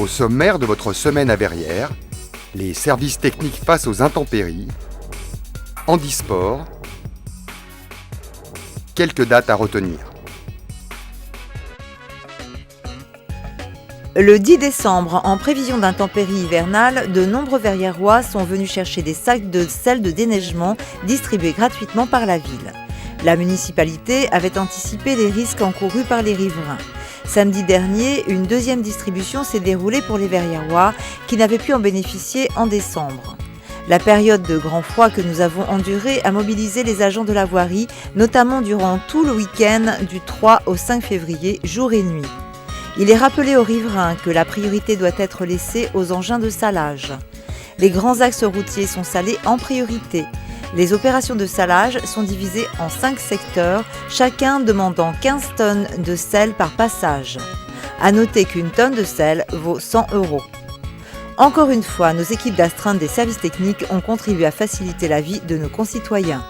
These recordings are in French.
Au sommaire de votre semaine à Verrières, les services techniques face aux intempéries, handisport, quelques dates à retenir. Le 10 décembre, en prévision d'intempéries hivernales, de nombreux Verriérois sont venus chercher des sacs de sel de déneigement distribués gratuitement par la ville. La municipalité avait anticipé les risques encourus par les riverains. Samedi dernier, une deuxième distribution s'est déroulée pour les Verriérois qui n'avaient pu en bénéficier en décembre. La période de grand froid que nous avons endurée a mobilisé les agents de la voirie, notamment durant tout le week-end du 3 au 5 février, jour et nuit. Il est rappelé aux riverains que la priorité doit être laissée aux engins de salage. Les grands axes routiers sont salés en priorité. Les opérations de salage sont divisées en 5 secteurs, chacun demandant 15 tonnes de sel par passage. À noter qu'une tonne de sel vaut 100 €. Encore une fois, nos équipes d'astreinte des services techniques ont contribué à faciliter la vie de nos concitoyens.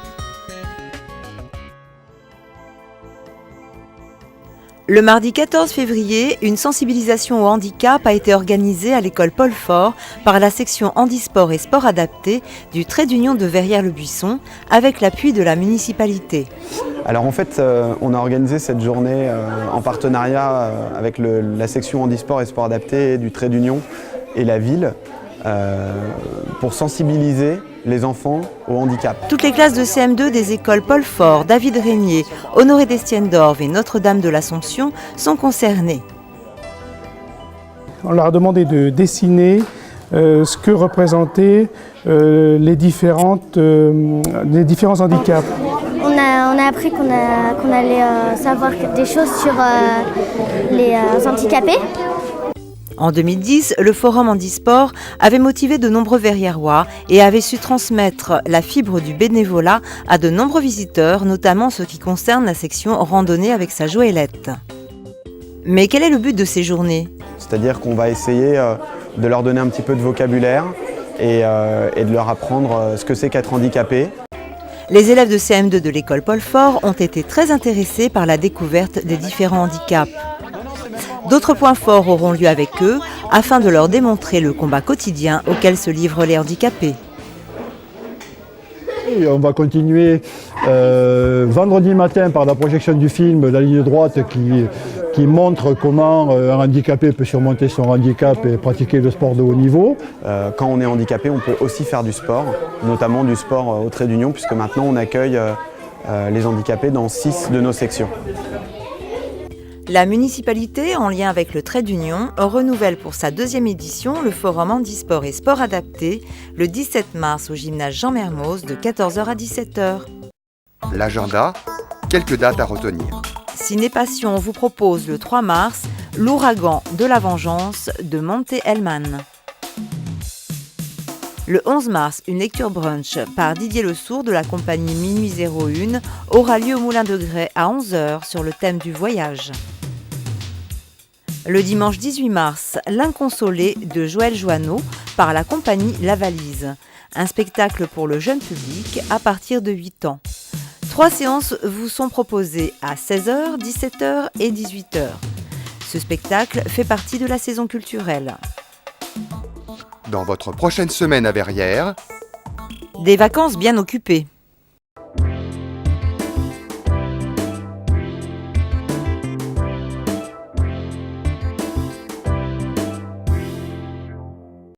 Le mardi 14 février, une sensibilisation au handicap a été organisée à l'école Paul Fort par la section handisport et sport adapté du trait d'union de Verrières-le-Buisson avec l'appui de la municipalité. Alors en fait, on a organisé cette journée en partenariat avec la section handisport et sport adapté du trait d'union et la ville pour sensibiliser les enfants au handicap. Toutes les classes de CM2 des écoles Paul Fort, David Régnier, Honoré d'Estienne-d'Orve et Notre-Dame de l'Assomption sont concernées. On leur a demandé de dessiner ce que représentaient les différents handicaps. On a appris qu'on allait savoir des choses sur les handicapés. En 2010, le Forum Handisport avait motivé de nombreux Verriérois et avait su transmettre la fibre du bénévolat à de nombreux visiteurs, notamment ce qui concerne la section randonnée avec sa Joëlette. Mais quel est le but de ces journées ? C'est-à-dire qu'on va essayer de leur donner un petit peu de vocabulaire et de leur apprendre ce que c'est qu'être handicapé. Les élèves de CM2 de l'école Paul Fort ont été très intéressés par la découverte des différents handicaps. D'autres points forts auront lieu avec eux afin de leur démontrer le combat quotidien auquel se livrent les handicapés. Et on va continuer vendredi matin par la projection du film La ligne droite qui montre comment un handicapé peut surmonter son handicap et pratiquer le sport de haut niveau. Quand on est handicapé, on peut aussi faire du sport, notamment du sport au trait d'union, puisque maintenant on accueille les handicapés dans 6 de nos sections. La municipalité, en lien avec le trait d'union, renouvelle pour sa deuxième édition le forum handisport et sport adapté le 17 mars au gymnase Jean Mermoz de 14h à 17h. L'agenda, quelques dates à retenir. Ciné Passion vous propose le 3 mars L'ouragan de la vengeance de Monte Hellman. Le 11 mars, une lecture brunch par Didier Le Sourd de la compagnie Minuit 01 aura lieu au Moulin de Grès à 11h sur le thème du voyage. Le dimanche 18 mars, L'Inconsolé de Joël Joanneau par la compagnie La Valise. Un spectacle pour le jeune public à partir de 8 ans. 3 séances vous sont proposées à 16h, 17h et 18h. Ce spectacle fait partie de la saison culturelle. Dans votre prochaine semaine à Verrières, Des vacances bien occupées.